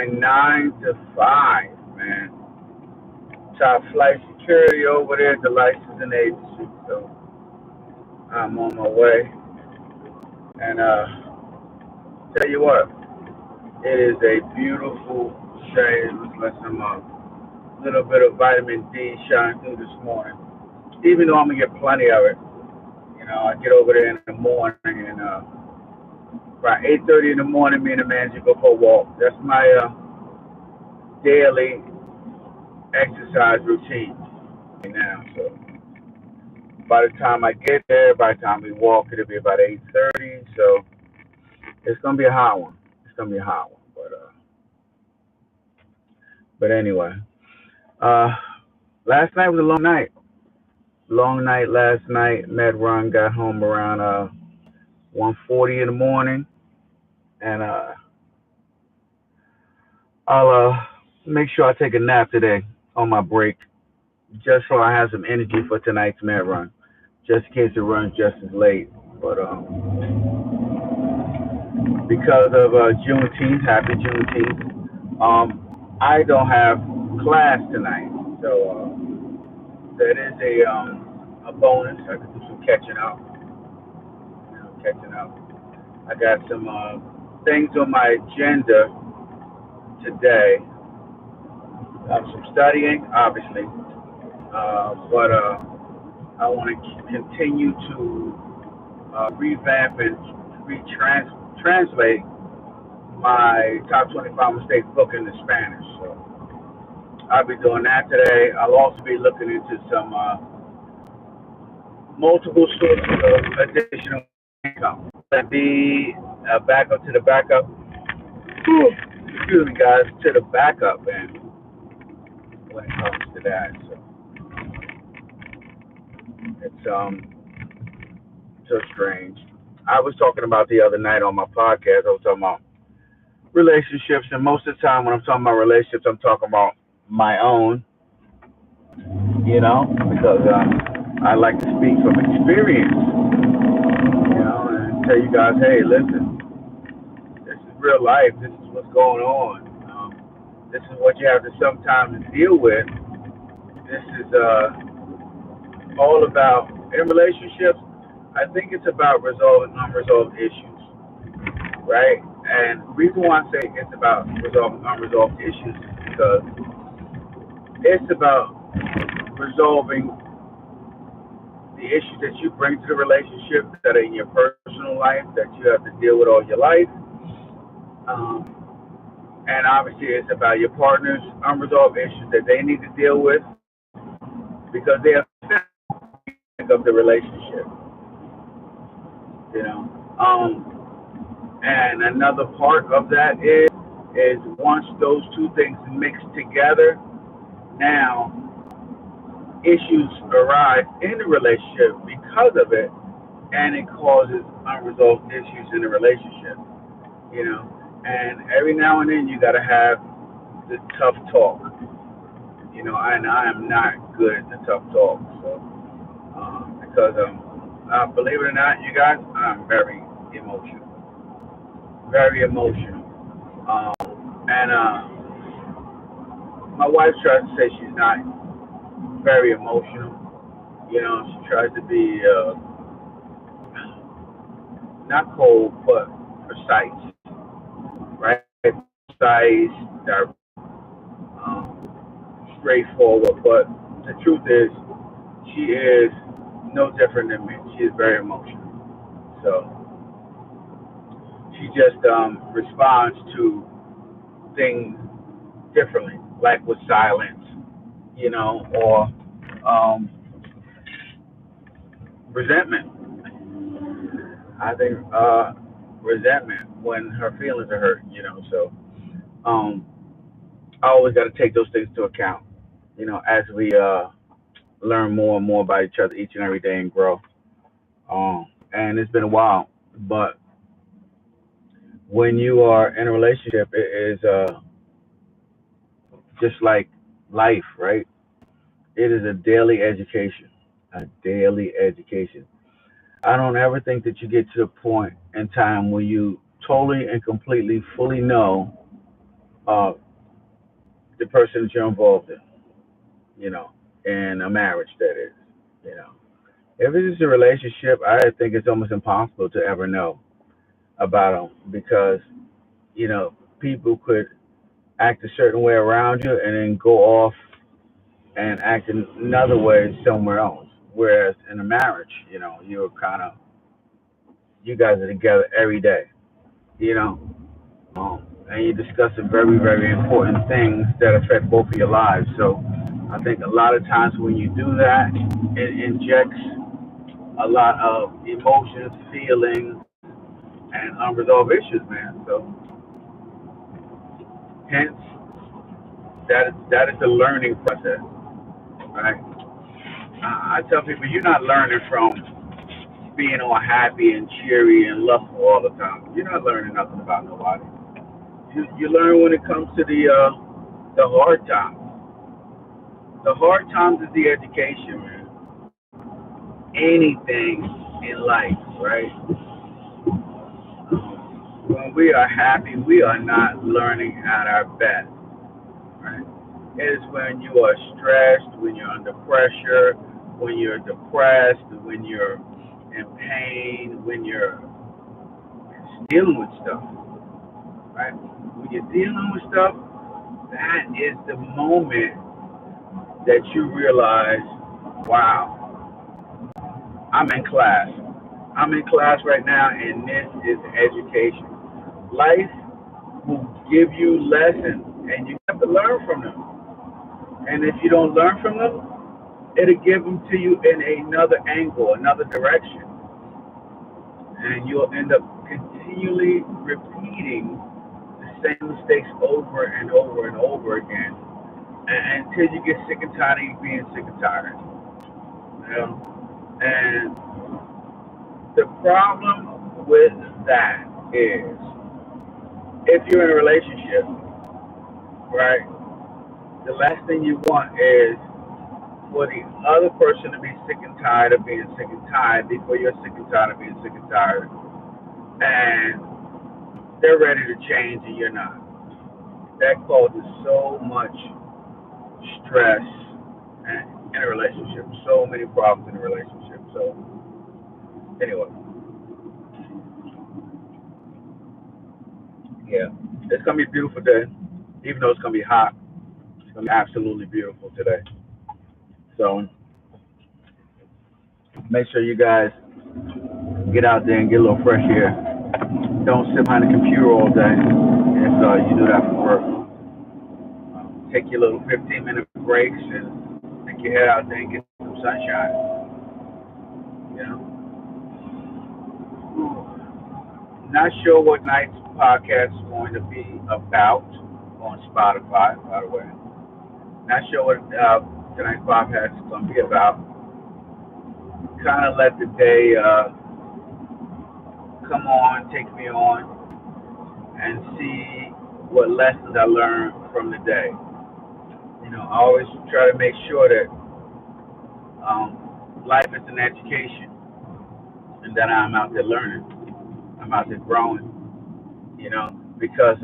9 to 5, man. Top flight security over there at the licensing agency. So I'm on my way. And tell you what, it is a beautiful day. It looks like some little bit of vitamin D shine through this morning. Even though I'm gonna get plenty of it, I get over there in the morning and about 8:30 in the morning, me and the manager go for a walk. That's my daily exercise routine right now. So by the time I get there, by the time we walk, it'll be about 8:30. So it's gonna be a hot one. It's gonna be a hot one. But anyway, uh, last night was a long night. Long night last night. Met Ron, got home around 1:40 in the morning, and I'll make sure I take a nap today on my break, just so I have some energy for tonight's Met Run, just in case it runs just as late. But because of Juneteenth, happy Juneteenth, I don't have class tonight, so that is a bonus. I can do some catching up. Catching up. I got some things on my agenda today. Some studying, obviously, but I want to continue to revamp and translate my top 25 mistakes book into Spanish. So I'll be doing that today. I'll also be looking into some multiple sources of additional income. That be a backup to the backup. Whew, excuse me, guys, to the backup, and when it comes to that, so it's so strange. I was talking about the other night on my podcast. I was talking about relationships, and most of the time when I'm talking about relationships, I'm talking about my own, because I like to speak from experience, and tell you guys, hey, listen, this is real life. This is what's going on. This is what you have to sometimes deal with. This is all about, in relationships, I think it's about resolving unresolved issues, right? And the reason why I say it's about resolving unresolved issues is because it's about resolving the issues that you bring to the relationship that are in your personal life that you have to deal with all your life. And obviously, it's about your partner's unresolved issues that they need to deal with because they affect of the relationship. And another part of that is once those two things mix together, now issues arise in the relationship because of it, and it causes unresolved issues in the relationship. And every now and then you got to have the tough talk. And I am not good at the tough talk, so because believe it or not, you guys, I'm very emotional. And my wife tries to say she's not very emotional. She tries to be not cold, but precise, right? Precise, straightforward. But the truth is, she is no different than me. She is very emotional. So she just responds to things differently, like with silence, or um, resentment. I think resentment when her feelings are hurt, So um, I always got to take those things into account, as we learn more and more about each other each and every day and grow. And it's been a while, but when you are in a relationship, it is just like life, right? It is a daily education, a daily education. I don't ever think that you get to the point in time where you totally and completely fully know uh, the person that you're involved in, you know, in a marriage, that is, you know. If it's just a relationship, I think it's almost impossible to ever know about them because, you know, people could act a certain way around you and then go off and act another way somewhere else. Whereas in a marriage, you know, you guys are together every day, you know, and you're discussing very, very important things that affect both of your lives. So I think a lot of times when you do that, it injects a lot of emotions, feelings, and unresolved issues, man. So hence, that is the learning process, right? I tell people you're not learning from being all happy and cheery and lustful all the time. You're not learning nothing about nobody. You learn when it comes to the hard times. The hard times is the education, man. Anything in life, right? When we are happy, we are not learning at our best, right? It is when you are stressed, when you're under pressure, when you're depressed, when you're in pain, when you're dealing with stuff, right? When you're dealing with stuff, that is the moment that you realize, wow, I'm in class. I'm in class right now, and this is education. Life will give you lessons, and you have to learn from them. And if you don't learn from them, it'll give them to you in another angle, another direction. And you'll end up continually repeating the same mistakes over and over and over again until you get sick and tired of being sick and tired. You know? And the problem with that is if you're in a relationship, right, the last thing you want is for the other person to be sick and tired of being sick and tired before you're sick and tired of being sick and tired. And they're ready to change and you're not. That causes so much stress in a relationship, so many problems in a relationship. So, anyway, yeah, it's going to be a beautiful day. Even though it's going to be hot, it's going to be absolutely beautiful today. So, make sure you guys get out there and get a little fresh air. Don't sit behind the computer all day if you do that for work. Take your little 15-minute breaks and take your head out there and get some sunshine. You know, not sure what night's podcast is going to be about on Spotify, by the way. Not sure what tonight's podcast is going to be about. Kind of let the day come on, take me on, and see what lessons I learned from the day. You know, I always try to make sure that life is an education and that I'm out there learning. I'm out there growing, you know, because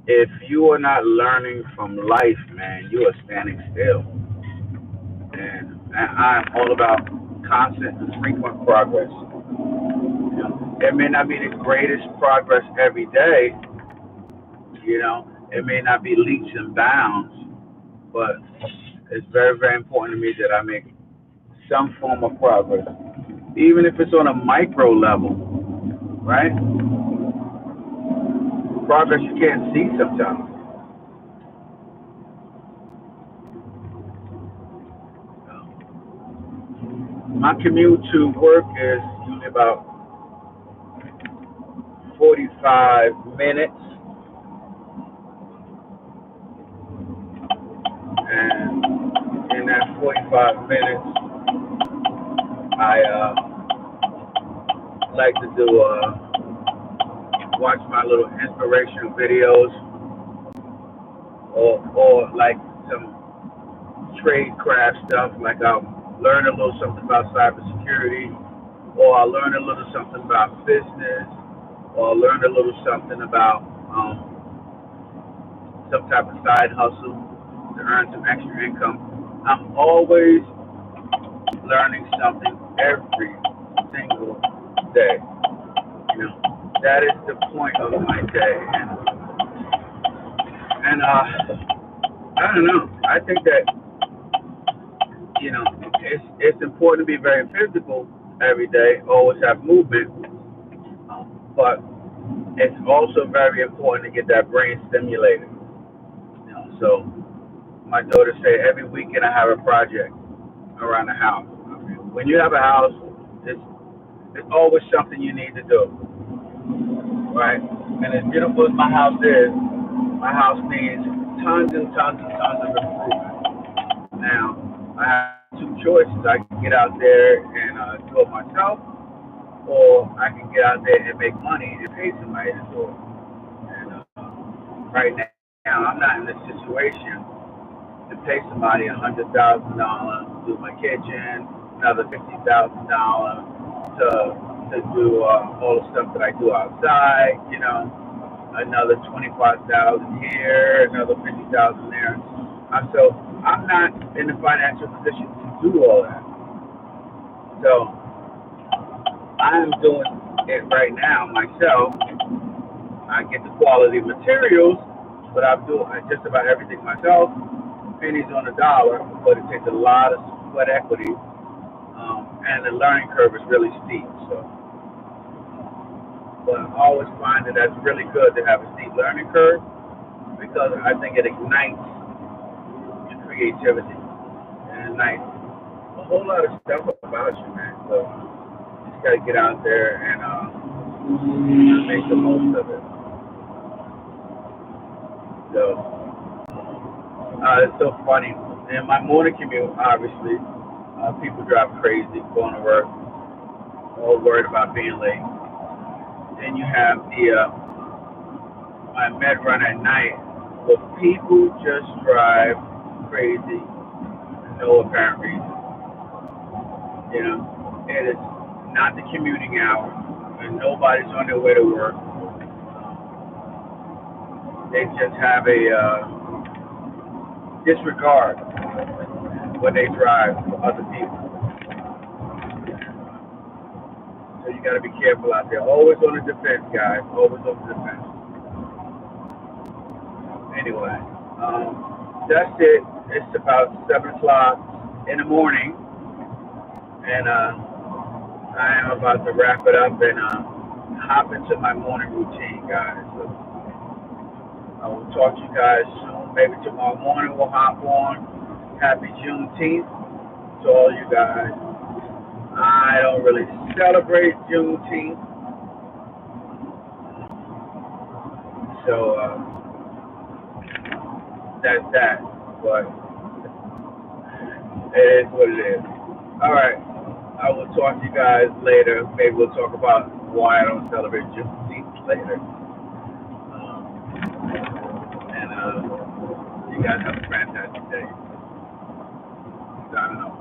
if you are not learning from life, man, you are standing still. And I'm all about constant and frequent progress. You know, it may not be the greatest progress every day, you know, it may not be leaps and bounds, but it's very, very important to me that I make some form of progress, even if it's on a micro level, right? Progress you can't see sometimes. My commute to work is usually about 45 minutes, and in that 45 minutes, I like to do watch my little inspirational videos, or like some trade craft stuff. Like I'll learn a little something about cybersecurity, or I'll learn a little something about business, or I'll learn a little something about some type of side hustle to earn some extra income. I'm always learning something every single day. You know, that is the point of my day. And I don't know. I think that, you know, it's important to be very physical every day, always have movement, but it's also very important to get that brain stimulated. You know, so my daughter said every weekend I have a project around the house. I mean, when you have a house, it's always something you need to do, right? And as beautiful as my house needs tons and tons and tons of improvement. Now, I have two choices. I can get out there and do it myself, or I can get out there and make money and pay somebody to do it. And right now, I'm not in a situation to pay somebody $100,000 to do my kitchen, another $50,000 to do all the stuff that I do outside. You know, another 25,000 here, another 50,000 there. So I'm not in the financial position to do all that. So I'm doing it right now myself. I get the quality materials, but I'm doing just about everything myself. Pennies on the dollar, but it takes a lot of sweat equity, and the learning curve is really steep. So, but I always find that that's really good to have a steep learning curve because I think it ignites your creativity and ignites a whole lot of stuff about you, man. So you just gotta get out there and make the most of it. So it's so funny. In my morning commute, obviously, people drive crazy going to work, all worried about being late. Then you have my med run at night, where people just drive crazy for no apparent reason. You know, it is not the commuting hour, and nobody's on their way to work. They just have a disregard when they drive for other people. So you got to be careful out there. Always on the defense, guys. Always on the defense. Anyway, that's it. It's about 7 o'clock in the morning, and I am about to wrap it up and hop into my morning routine, guys. So I will talk to you guys soon. Maybe tomorrow morning we'll hop on. Happy Juneteenth to all you guys. I don't really celebrate Juneteenth, so that's that. But it is what it is. All right, I will talk to you guys later. Maybe we'll talk about why I don't celebrate Juneteenth later. And you guys have a fantastic day. I don't know.